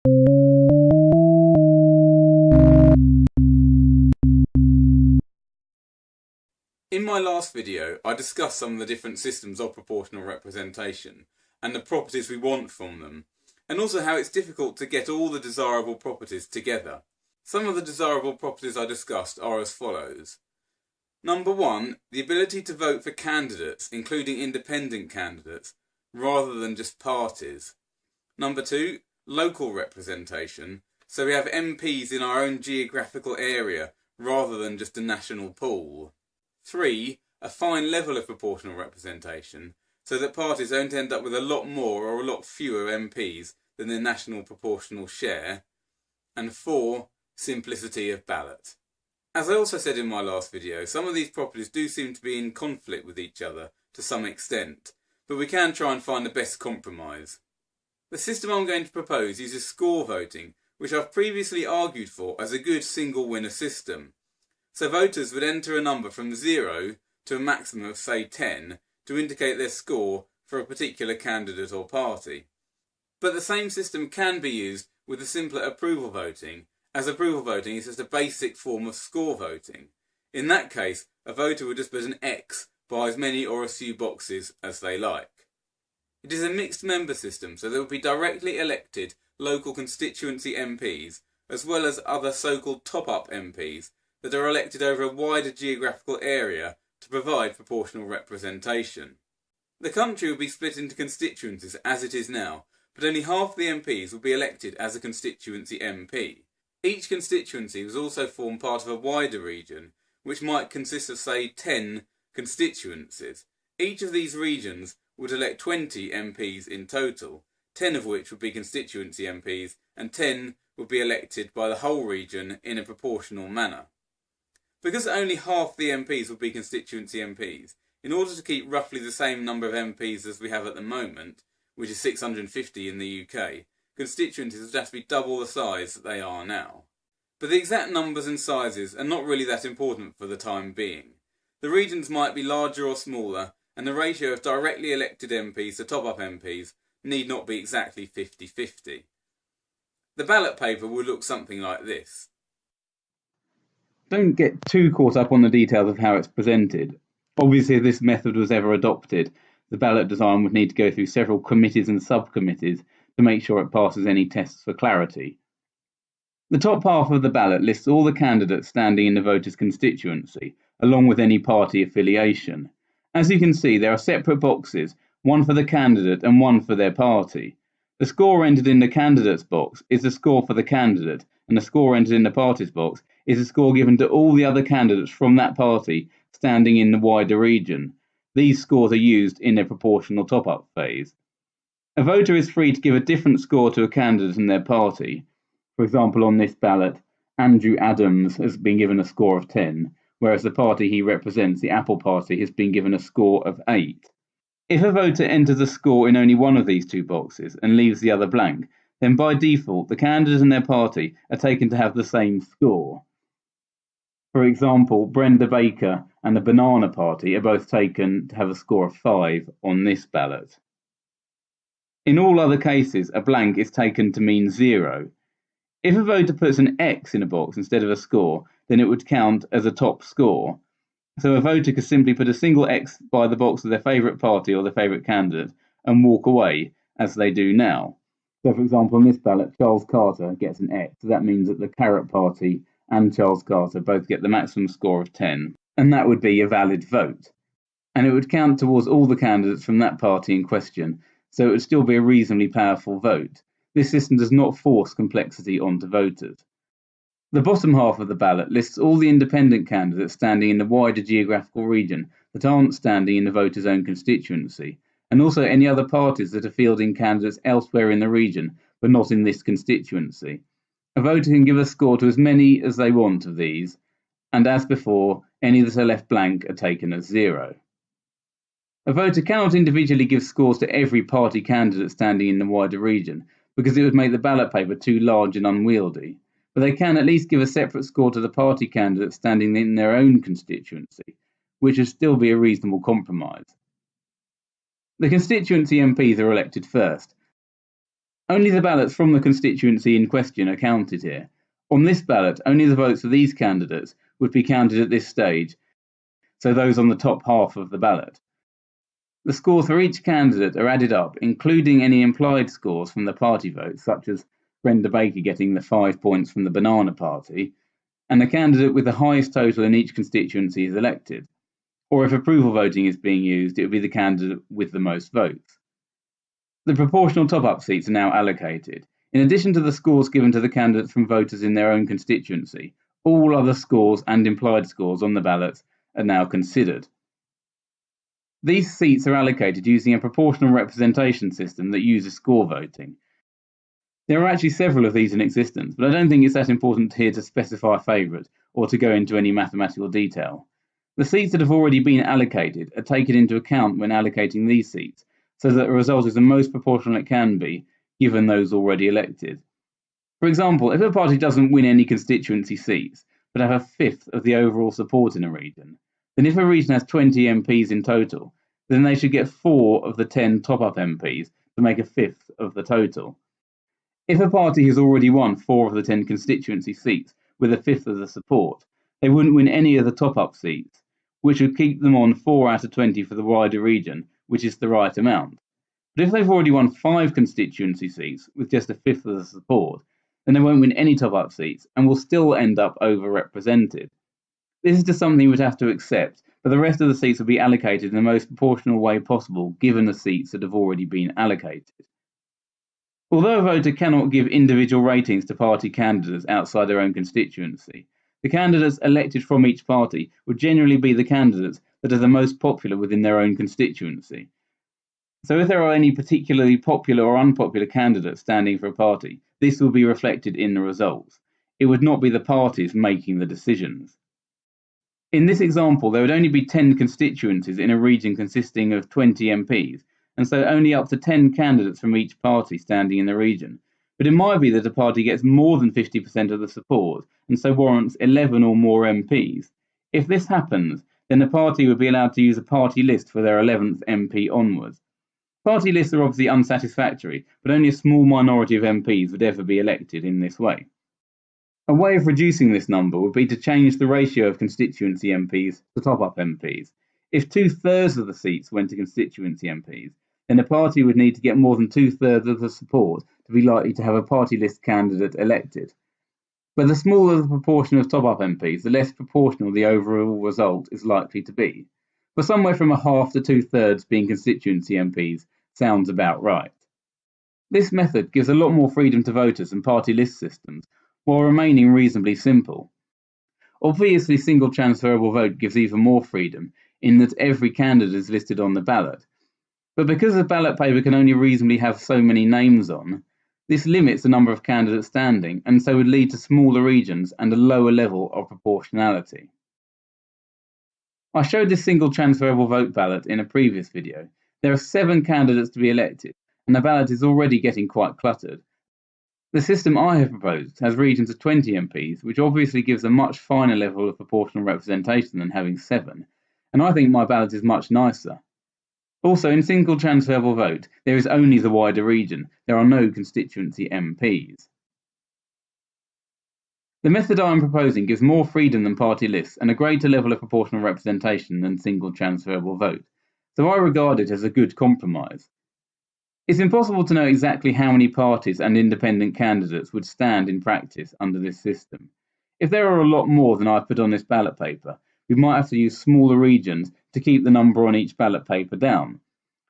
In my last video, I discussed some of the different systems of proportional representation and the properties we want from them, and also how it's difficult to get all the desirable properties together. Some of the desirable properties I discussed are as follows. Number 1, the ability to vote for candidates, including independent candidates, rather than just parties. Number 2, local representation, so we have MPs in our own geographical area rather than just a national pool. 3, a fine level of proportional representation, so that parties don't end up with a lot more or a lot fewer MPs than their national proportional share. And 4, simplicity of ballot. As I also said in my last video, some of these properties do seem to be in conflict with each other to some extent, but we can try and find the best compromise. The system I'm going to propose uses score voting, which I've previously argued for as a good single winner system. So voters would enter a number from 0 to a maximum of say 10 to indicate their score for a particular candidate or party. But the same system can be used with the simpler approval voting, as approval voting is just a basic form of score voting. In that case, a voter would just put an X by as many or as few boxes as they like. It is a mixed member system, so there will be directly elected local constituency MPs, as well as other so-called top-up MPs, that are elected over a wider geographical area to provide proportional representation. The country will be split into constituencies as it is now, but only half the MPs will be elected as a constituency MP. Each constituency was also form part of a wider region, which might consist of say 10 constituencies. Each of these regions would elect 20 MPs in total, 10 of which would be constituency MPs and 10 would be elected by the whole region in a proportional manner. Because only half the MPs will be constituency MPs, in order to keep roughly the same number of MPs as we have at the moment, which is 650 in the UK, constituencies would have to be double the size that they are now. But the exact numbers and sizes are not really that important for the time being. The regions might be larger or smaller, and the ratio of directly elected MPs to top-up MPs need not be exactly 50-50. The ballot paper will look something like this. Don't get too caught up on the details of how it's presented. Obviously, if this method was ever adopted, the ballot design would need to go through several committees and subcommittees to make sure it passes any tests for clarity. The top half of the ballot lists all the candidates standing in the voter's constituency, along with any party affiliation. As you can see, there are separate boxes, one for the candidate and one for their party. The score entered in the candidate's box is the score for the candidate, and the score entered in the party's box is a score given to all the other candidates from that party standing in the wider region. These scores are used in their proportional top-up phase. A voter is free to give a different score to a candidate and their party. For example, on this ballot, Andrew Adams has been given a score of 10, whereas the party he represents, the Apple Party, has been given a score of 8. If a voter enters a score in only one of these two boxes and leaves the other blank, then by default the candidate and their party are taken to have the same score. For example, Brenda Baker and the Banana Party are both taken to have a score of 5 on this ballot. In all other cases, a blank is taken to mean 0. If a voter puts an X in a box instead of a score, then it would count as a top score. So a voter could simply put a single X by the box of their favourite party or their favourite candidate and walk away, as they do now. So for example, on this ballot, Charles Carter gets an X. So that means that the Carrot Party and Charles Carter both get the maximum score of 10. And that would be a valid vote. And it would count towards all the candidates from that party in question, so it would still be a reasonably powerful vote. This system does not force complexity onto voters. The bottom half of the ballot lists all the independent candidates standing in the wider geographical region that aren't standing in the voter's own constituency, and also any other parties that are fielding candidates elsewhere in the region, but not in this constituency. A voter can give a score to as many as they want of these, and as before, any that are left blank are taken as 0. A voter cannot individually give scores to every party candidate standing in the wider region, because it would make the ballot paper too large and unwieldy, but they can at least give a separate score to the party candidate standing in their own constituency, which would still be a reasonable compromise. The constituency MPs are elected first. Only the ballots from the constituency in question are counted here. On this ballot, only the votes for these candidates would be counted at this stage, so those on the top half of the ballot. The scores for each candidate are added up, including any implied scores from the party votes, such as Brenda Baker getting the 5 points from the Banana Party, and the candidate with the highest total in each constituency is elected. Or if approval voting is being used, it would be the candidate with the most votes. The proportional top-up seats are now allocated. In addition to the scores given to the candidates from voters in their own constituency, all other scores and implied scores on the ballots are now considered. These seats are allocated using a proportional representation system that uses score voting. There are actually several of these in existence, but I don't think it's that important here to specify a favourite or to go into any mathematical detail. The seats that have already been allocated are taken into account when allocating these seats, so that the result is the most proportional it can be, given those already elected. For example, if a party doesn't win any constituency seats, but have a fifth of the overall support in a region, then if a region has 20 MPs in total, then they should get 4 of the 10 top-up MPs to make a fifth of the total. If a party has already won 4 of the 10 constituency seats with a fifth of the support, they wouldn't win any of the top-up seats, which would keep them on 4 out of 20 for the wider region, which is the right amount. But if they've already won 5 constituency seats with just a fifth of the support, then they won't win any top-up seats and will still end up overrepresented. This is just something we'd have to accept, but the rest of the seats will be allocated in the most proportional way possible given the seats that have already been allocated. Although a voter cannot give individual ratings to party candidates outside their own constituency, the candidates elected from each party would generally be the candidates that are the most popular within their own constituency. So if there are any particularly popular or unpopular candidates standing for a party, this will be reflected in the results. It would not be the parties making the decisions. In this example, there would only be 10 constituencies in a region consisting of 20 MPs, and so only up to 10 candidates from each party standing in the region. But it might be that a party gets more than 50% of the support, and so warrants 11 or more MPs. If this happens, then the party would be allowed to use a party list for their 11th MP onwards. Party lists are obviously unsatisfactory, but only a small minority of MPs would ever be elected in this way. A way of reducing this number would be to change the ratio of constituency MPs to top-up MPs. If 2/3 of the seats went to constituency MPs, then a party would need to get more than 2/3 of the support to be likely to have a party list candidate elected. But the smaller the proportion of top-up MPs, the less proportional the overall result is likely to be. For somewhere from a half to 2/3 being constituency MPs sounds about right. This method gives a lot more freedom to voters than party list systems, while remaining reasonably simple. Obviously, single transferable vote gives even more freedom, in that every candidate is listed on the ballot. But because the ballot paper can only reasonably have so many names on, this limits the number of candidates standing, and so would lead to smaller regions and a lower level of proportionality. I showed this single transferable vote ballot in a previous video. There are 7 candidates to be elected, and the ballot is already getting quite cluttered. The system I have proposed has regions of 20 MPs, which obviously gives a much finer level of proportional representation than having 7, and I think my ballot is much nicer. Also, in single transferable vote, there is only the wider region. There are no constituency MPs. The method I am proposing gives more freedom than party lists and a greater level of proportional representation than single transferable vote, so I regard it as a good compromise. It's impossible to know exactly how many parties and independent candidates would stand in practice under this system. If there are a lot more than I've put on this ballot paper, we might have to use smaller regions to keep the number on each ballot paper down.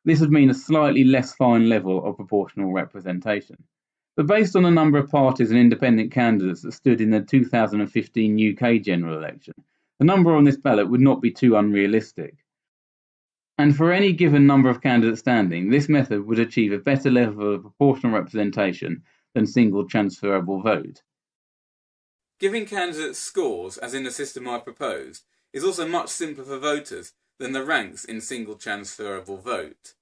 This would mean a slightly less fine level of proportional representation. But based on the number of parties and independent candidates that stood in the 2015 UK general election, the number on this ballot would not be too unrealistic. And for any given number of candidates standing, this method would achieve a better level of proportional representation than single transferable vote. Giving candidates scores, as in the system I proposed, is also much simpler for voters than the ranks in single transferable vote.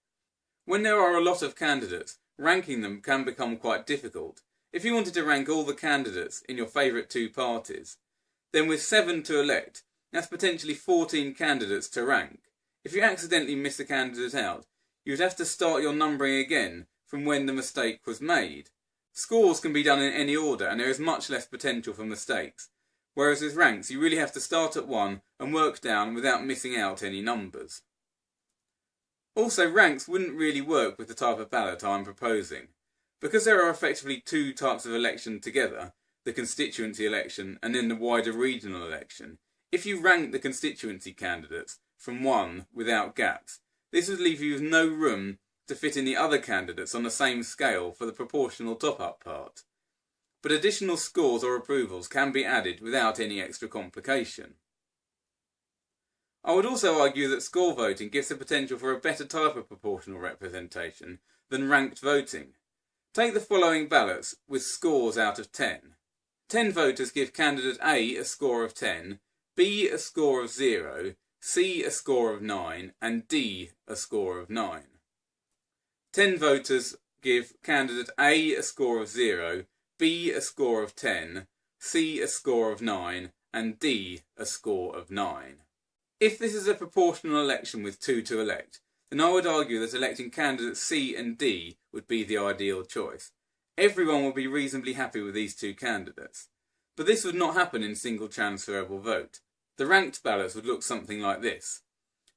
When there are a lot of candidates, ranking them can become quite difficult. If you wanted to rank all the candidates in your favourite 2 parties, then with 7 to elect, that's potentially 14 candidates to rank. If you accidentally miss a candidate out, you would have to start your numbering again from when the mistake was made. Scores can be done in any order and there is much less potential for mistakes, whereas with ranks you really have to start at 1 and work down without missing out any numbers. Also, ranks wouldn't really work with the type of ballot I'm proposing. Because there are effectively two types of election together, the constituency election and then the wider regional election, if you rank the constituency candidates from 1 without gaps, this would leave you with no room to fit in the other candidates on the same scale for the proportional top-up part. But additional scores or approvals can be added without any extra complication. I would also argue that score voting gives the potential for a better type of proportional representation than ranked voting. Take the following ballots with scores out of 10. 10 voters give candidate A a score of 10, B a score of 0, C a score of 9 and D a score of 9. 10 voters give candidate A a score of 0, B a score of 10, C a score of 9 and D a score of 9. If this is a proportional election with 2 to elect, then I would argue that electing candidates C and D would be the ideal choice. Everyone will be reasonably happy with these two candidates. But this would not happen in single transferable vote. The ranked ballots would look something like this.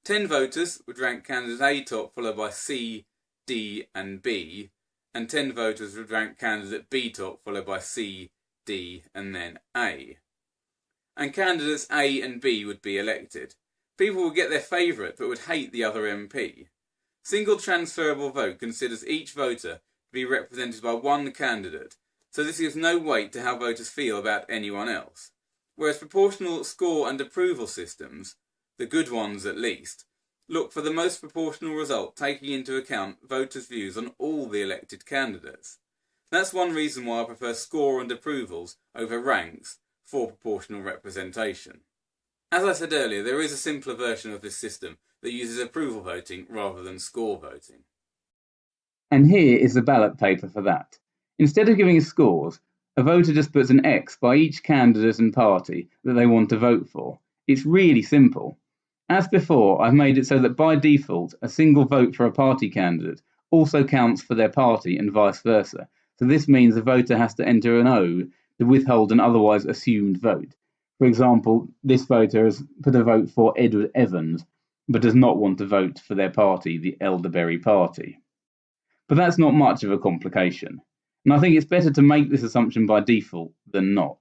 10 voters would rank candidate A top followed by C, D and B, and 10 voters would rank candidate B top followed by C, D and then A. And candidates A and B would be elected. People would get their favourite but would hate the other MP. Single transferable vote considers each voter to be represented by one candidate, so this gives no weight to how voters feel about anyone else. Whereas proportional score and approval systems, the good ones at least, look for the most proportional result taking into account voters' views on all the elected candidates. That's one reason why I prefer score and approvals over ranks for proportional representation. As I said earlier, there is a simpler version of this system that uses approval voting rather than score voting. And here is the ballot paper for that. Instead of giving scores, a voter just puts an X by each candidate and party that they want to vote for. It's really simple. As before, I've made it so that by default, a single vote for a party candidate also counts for their party and vice versa. So this means the voter has to enter an O to withhold an otherwise assumed vote. For example, this voter has put a vote for Edward Evans, but does not want to vote for their party, the Elderberry Party. But that's not much of a complication, and I think it's better to make this assumption by default than not.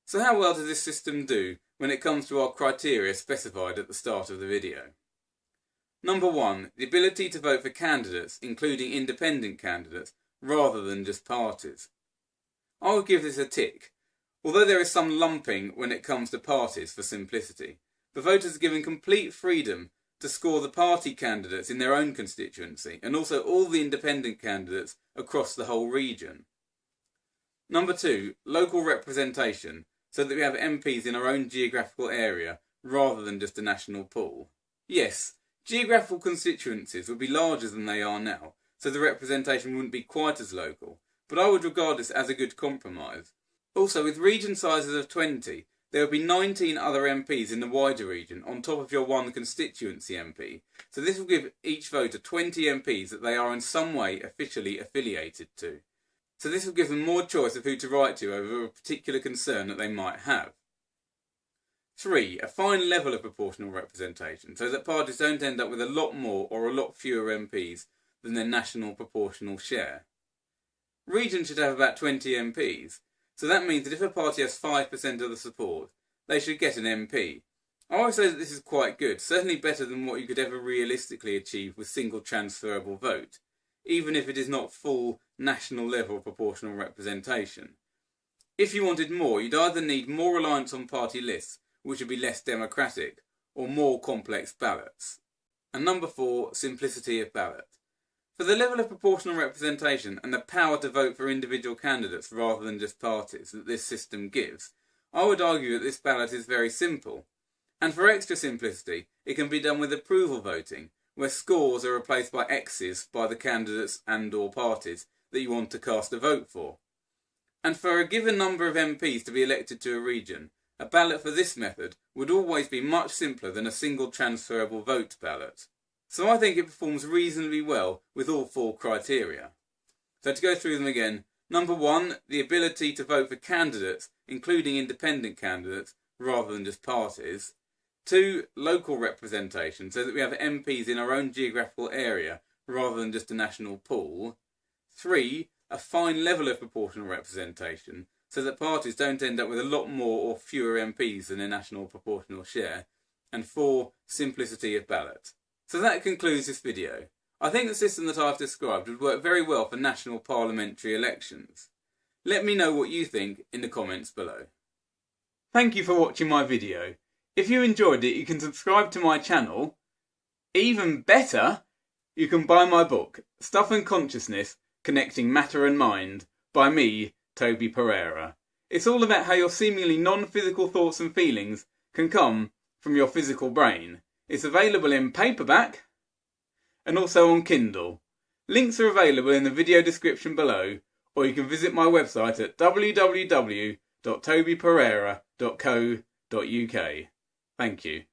So how well does this system do when it comes to our criteria specified at the start of the video? Number 1, the ability to vote for candidates, including independent candidates, rather than just parties. I would give this a tick. Although there is some lumping when it comes to parties for simplicity, the voters are given complete freedom to score the party candidates in their own constituency and also all the independent candidates across the whole region. Number 2, local representation, so that we have MPs in our own geographical area rather than just a national pool. Yes, geographical constituencies would be larger than they are now, so the representation wouldn't be quite as local, but I would regard this as a good compromise. Also, with region sizes of 20, there would be 19 other MPs in the wider region on top of your one constituency MP. So this will give each voter 20 MPs that they are in some way officially affiliated to. So this will give them more choice of who to write to over a particular concern that they might have. 3, a fine level of proportional representation, so that parties don't end up with a lot more or a lot fewer MPs than their national proportional share. Regions should have about 20 MPs. So that means that if a party has 5% of the support, they should get an MP. I always say that this is quite good, certainly better than what you could ever realistically achieve with single transferable vote, even if it is not full national level proportional representation. If you wanted more, you'd either need more reliance on party lists, which would be less democratic, or more complex ballots. And number 4, simplicity of ballot. For the level of proportional representation and the power to vote for individual candidates rather than just parties that this system gives, I would argue that this ballot is very simple. And for extra simplicity, it can be done with approval voting, where scores are replaced by X's by the candidates and/or parties that you want to cast a vote for. And for a given number of MPs to be elected to a region, a ballot for this method would always be much simpler than a single transferable vote ballot. So I think it performs reasonably well with all 4 criteria. So to go through them again, number 1, the ability to vote for candidates, including independent candidates, rather than just parties. 2, local representation, so that we have MPs in our own geographical area, rather than just a national pool. 3, a fine level of proportional representation, so that parties don't end up with a lot more or fewer MPs than a national proportional share. And 4, simplicity of ballot. So that concludes this video. I think the system that I've described would work very well for national parliamentary elections. Let me know what you think in the comments below. Thank you for watching my video. If you enjoyed it, you can subscribe to my channel. Even better, you can buy my book, Stuff and Consciousness, Connecting Matter and Mind, by me, Toby Pereira. It's all about how your seemingly non-physical thoughts and feelings can come from your physical brain. It's available in paperback and also on Kindle. Links are available in the video description below, or you can visit my website at www.tobypereira.co.uk. Thank you.